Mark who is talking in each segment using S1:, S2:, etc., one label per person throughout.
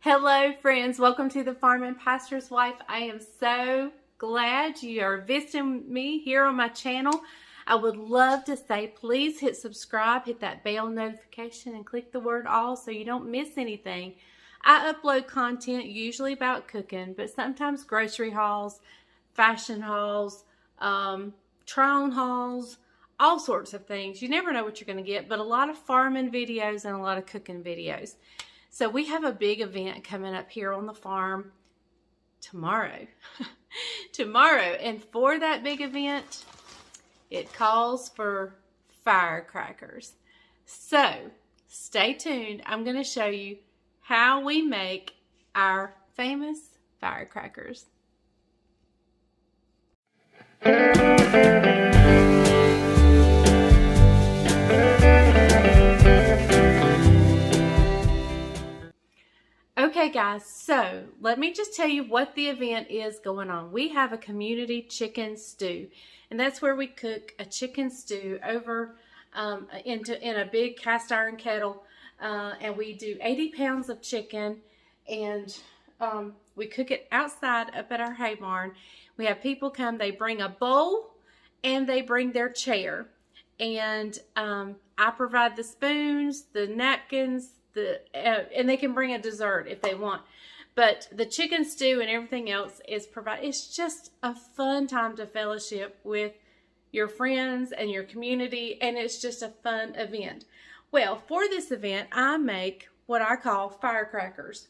S1: Hello friends, welcome to the Farm and Pastor's Wife. I am so glad you are visiting me here on my channel. I would love to say please hit subscribe, hit that bell notification, and click the word all so you don't miss anything. I upload content usually about cooking, but sometimes grocery hauls, fashion hauls, try-on hauls, all sorts of things. You never know what you're going to get, but a lot of farming videos and a lot of cooking videos. So we have a big event coming up here on the farm tomorrow. And for that big event, it calls for firecrackers. So stay tuned. I'm going to show you how we make our famous firecrackers. Okay guys, so let me just tell you what the event is going on. We have a community chicken stew, and that's where we cook a chicken stew over in a big cast iron kettle, and we do 80 pounds of chicken, and we cook it outside up at our hay barn. We have people come, they bring a bowl and they bring their chair, and I provide the spoons, the napkins, and they can bring a dessert if they want. But the chicken stew and everything else is provided. It's just a fun time to fellowship with your friends and your community, and it's just a fun event. Well, for this event, I make what I call firecrackers.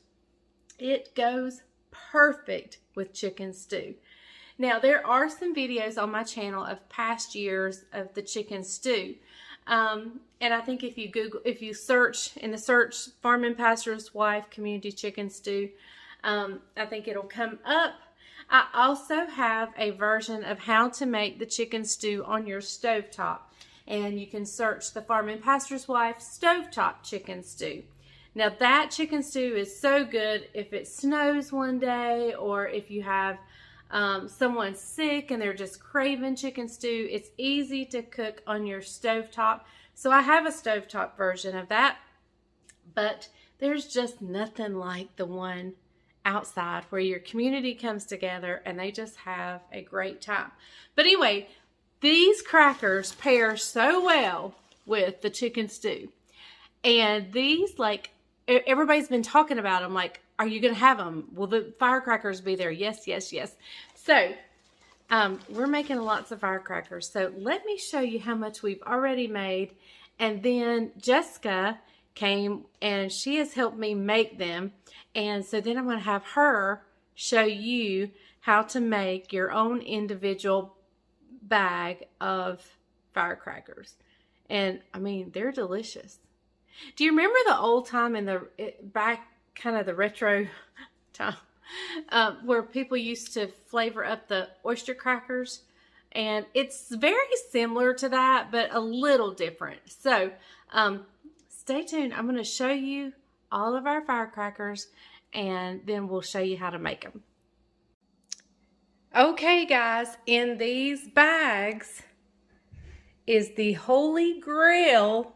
S1: It goes perfect with chicken stew. Now, there are some videos on my channel of past years of the chicken stew. And I think if you search in the search Farm and Pastor's Wife Community Chicken Stew, I think it'll come up. I also have a version of how to make the chicken stew on your stovetop, and you can search the Farm and Pastor's Wife Stovetop Chicken Stew. Now that chicken stew is so good if it snows one day, or if you have someone sick and they're just craving chicken stew. It's easy to cook on your stovetop. So I have a stovetop version of that, but there's just nothing like the one outside where your community comes together and they just have a great time. But anyway, these crackers pair so well with the chicken stew. And these, like, everybody's been talking about them, like, are you going to have them? Will the firecrackers be there? Yes, yes, yes. So, we're making lots of firecrackers. So, let me show you how much we've already made. And then Jessica came and she has helped me make them. And so then I'm going to have her show you how to make your own individual bag of firecrackers. And, I mean, they're delicious. Do you remember the old time in the back, kind of the retro time, where people used to flavor up the oyster crackers? And it's very similar to that, but a little different. So stay tuned. I'm going to show you all of our firecrackers, and then we'll show you how to make them. Okay guys, in these bags is the holy grail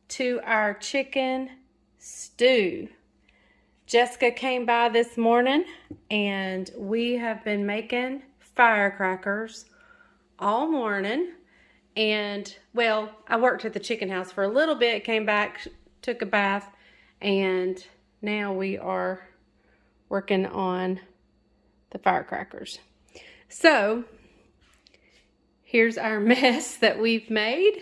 S1: to our chicken stew. Jessica came by this morning, and we have been making firecrackers all morning. And, well, I worked at the chicken house for a little bit, came back, took a bath, and now we are working on the firecrackers. So, here's our mess that we've made.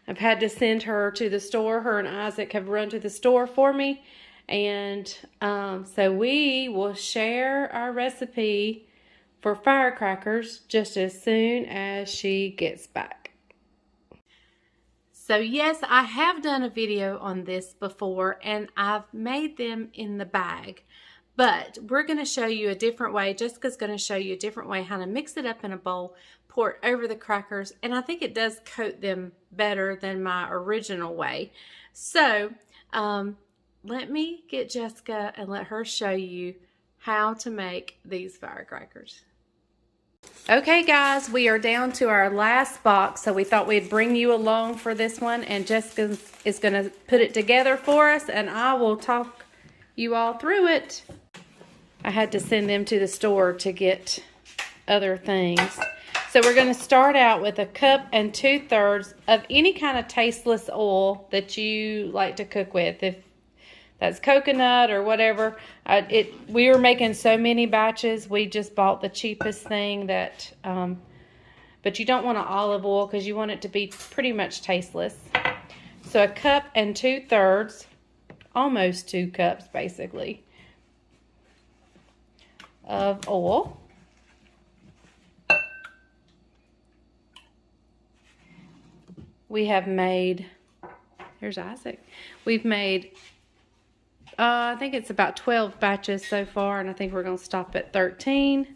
S1: I've had to send her to the store. Her and Isaac have run to the store for me. And so we will share our recipe for firecrackers just as soon as she gets back. So yes, I have done a video on this before, and I've made them in the bag. But we're going to show you a different way. Jessica's going to show you a different way how to mix it up in a bowl, pour it over the crackers, and I think it does coat them better than my original way. So let me get Jessica and let her show you how to make these firecrackers. Okay guys, we are down to our last box, so we thought we'd bring you along for this one, and Jessica is going to put it together for us, and I will talk you all through it. I had to send them to the store to get other things. So we're going to start out with 1 2/3 cups of any kind of tasteless oil that you like to cook with. If that's coconut or whatever. We were making so many batches, we just bought the cheapest thing that, but you don't want an olive oil because you want it to be pretty much tasteless. So 1 2/3 cups, almost 2 cups basically, of oil. We have made, there's Isaac. We've made, I think it's about 12 batches so far, and I think we're going to stop at 13.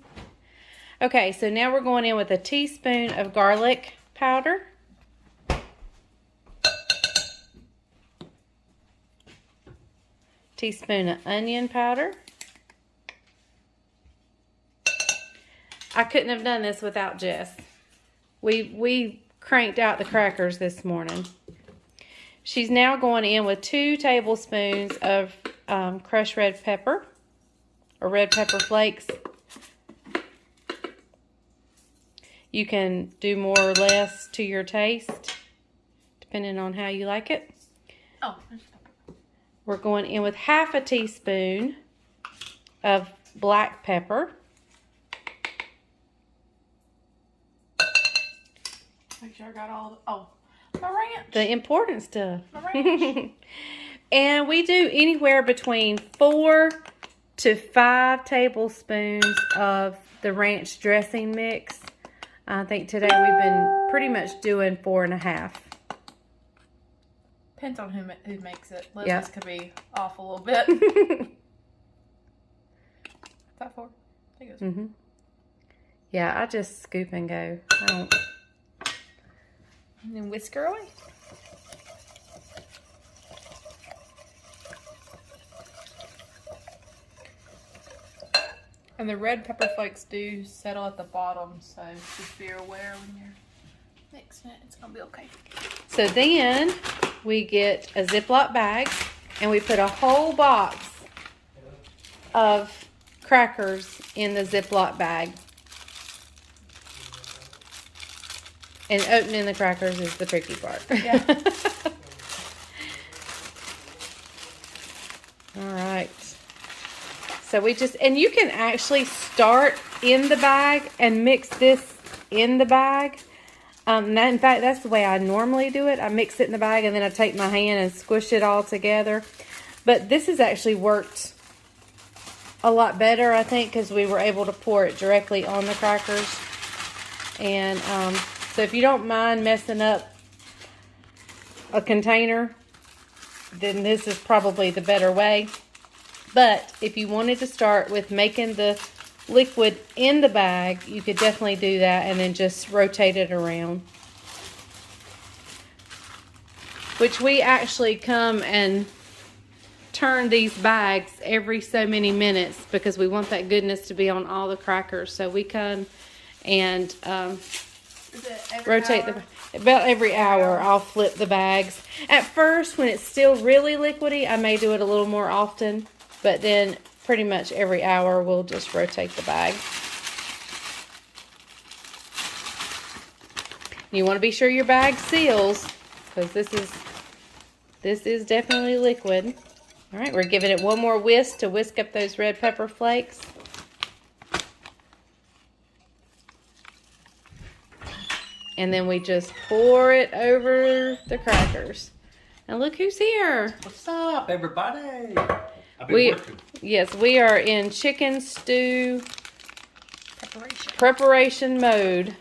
S1: Okay, so now we're going in with 1 teaspoon of garlic powder. Teaspoon of onion powder. I couldn't have done this without Jess. We cranked out the crackers this morning. She's now going in with 2 tablespoons of crushed red pepper or red pepper flakes. You can do more or less to your taste, depending on how you like it.
S2: Oh.
S1: We're going in with 1/2 teaspoon of black pepper.
S2: Make sure I got all the, my ranch.
S1: The important stuff.
S2: My ranch.
S1: And we do anywhere between 4 to 5 tablespoons of the ranch dressing mix. I think today we've been pretty much doing 4.5.
S2: Depends on who makes it. Lizzie's
S1: Yeah.
S2: could be off a little bit. Is that 4? I think it was 4.
S1: Yeah, I just scoop and go. I don't.
S2: And then whisk her away. And the red pepper flakes do settle at the bottom, so just be aware when you're mixing it. It's going to be okay.
S1: So then we get a Ziploc bag and we put a whole box of crackers in the Ziploc bag. And opening the crackers is the tricky part.
S2: Yeah.
S1: All right. So we just, and you can actually start in the bag and mix this in the bag. In fact, that's the way I normally do it. I mix it in the bag and then I take my hand and squish it all together. But this has actually worked a lot better, I think, because we were able to pour it directly on the crackers. And so if you don't mind messing up a container, then this is probably the better way. But if you wanted to start with making the liquid in the bag, you could definitely do that and then just rotate it around. Which we actually come and turn these bags every so many minutes because we want that goodness to be on all the crackers. So we come and rotate about every hour. I'll flip the bags. At first, when it's still really liquidy, I may do it a little more often, but then pretty much every hour we'll just rotate the bag. You want to be sure your bag seals because this is definitely liquid. All right, we're giving it one more whisk to whisk up those red pepper flakes. And then we just pour it over the crackers. And look who's here.
S3: What's up, everybody?
S1: Yes, we are in chicken stew preparation mode.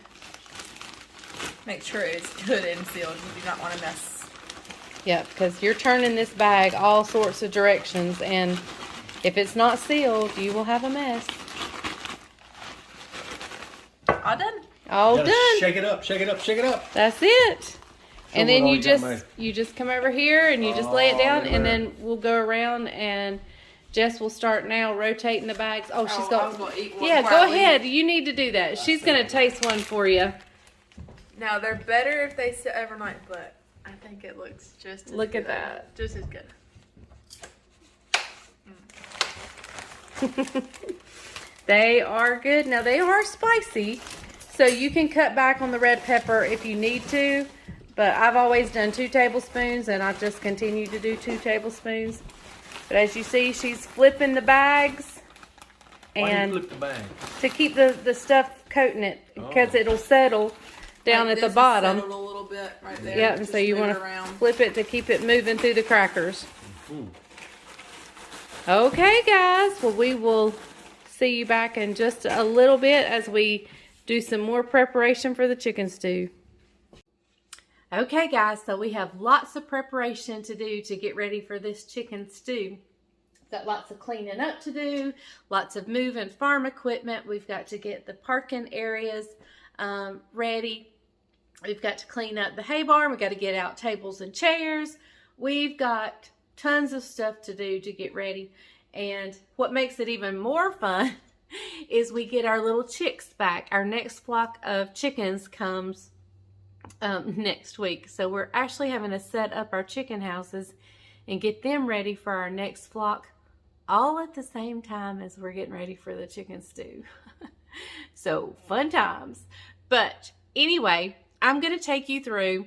S2: Make sure it's good and sealed. You do not want to mess.
S1: Yeah, because you're turning this bag all sorts of directions, and if it's not sealed, you will have a mess.
S2: All done.
S1: All done.
S3: Shake it up, shake it up, shake it up.
S1: That's it. And then you
S3: got
S1: just come over here and you just lay it down, and then we'll go around and Jess will start now rotating the bags. Oh, she's got. Yeah, go ahead. You need to do that. She's gonna taste one for you.
S2: Now they're better if they sit overnight, but I think it looks just as
S1: Look
S2: good.
S1: at that.
S2: Just as good.
S1: They are good. Now they are spicy, so you can cut back on the red pepper if you need to, but I've always done 2 tablespoons and I've just continued to do 2 tablespoons. But as you see, she's flipping the bags. And
S3: Why do you flip the bag?
S1: to keep the stuff coating it, because it'll settle down
S2: Like
S1: at the
S2: this is
S1: bottom.
S2: settled a little bit right there.
S1: Yeah, and
S2: Just
S1: so you
S2: move
S1: want
S2: it
S1: to
S2: around.
S1: flip it to keep it moving through the crackers.
S3: Mm.
S1: Okay, guys. Well, we will see you back in just a little bit as we do some more preparation for the chicken stew. Okay, guys. So we have lots of preparation to do to get ready for this chicken stew. Got lots of cleaning up to do, lots of moving farm equipment. We've got to get the parking areas ready. We've got to clean up the hay barn. We've got to get out tables and chairs. We've got tons of stuff to do to get ready. And what makes it even more fun is we get our little chicks back. Our next flock of chickens comes next week. So we're actually having to set up our chicken houses and get them ready for our next flock all at the same time as we're getting ready for the chicken stew. So fun times. But anyway, I'm going to take you through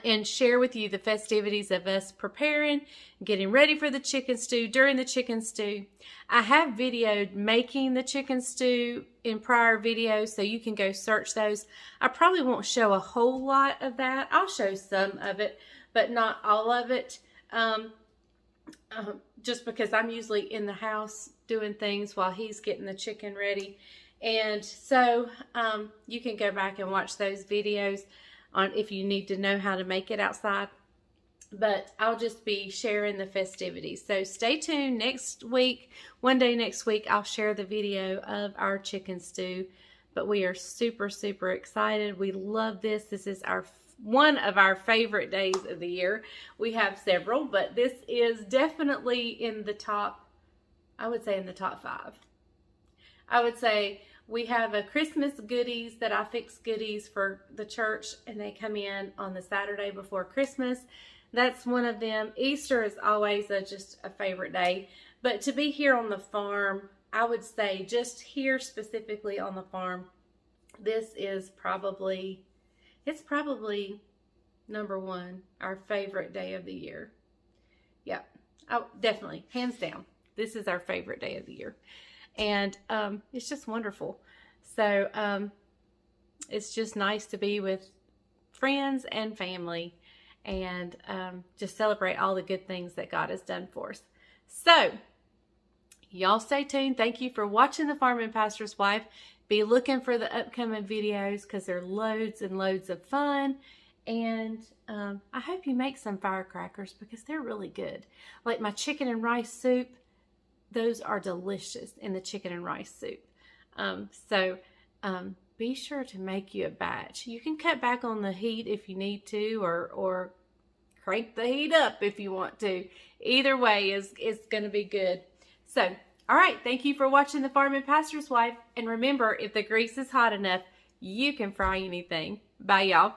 S1: and share with you the festivities of us preparing, getting ready for the chicken stew, during the chicken stew. I have videoed making the chicken stew in prior videos, so you can go search those. I probably won't show a whole lot of that. I'll show some of it, but not all of it. Just because I'm usually in the house doing things while he's getting the chicken ready. And so you can go back and watch those videos on if you need to know how to make it outside. But I'll just be sharing the festivities. So stay tuned. Next week, one day next week, I'll share the video of our chicken stew. But we are super, super excited. We love this. This is one of our favorite days of the year. We have several, but this is definitely in the top, I would say in the top 5. I would say we have a Christmas goodies that I fix goodies for the church, and they come in on the Saturday before Christmas. That's one of them. Easter is always just a favorite day, but to be here on the farm, I would say just here specifically on the farm, this is probably, it's probably number 1, our favorite day of the year. Yeah, oh, definitely, hands down. This is our favorite day of the year. And it's just wonderful. So it's just nice to be with friends and family and just celebrate all the good things that God has done for us. So y'all stay tuned. Thank you for watching The Farming Pastor's Wife. Be looking for the upcoming videos because they're loads and loads of fun. And I hope you make some firecrackers because they're really good. Like my chicken and rice soup, those are delicious in the chicken and rice soup. So be sure to make you a batch. You can cut back on the heat if you need to, or crank the heat up if you want to. Either way is going to be good. So, all right, thank you for watching The Farming Pastor's Wife. And remember, if the grease is hot enough, you can fry anything. Bye, y'all.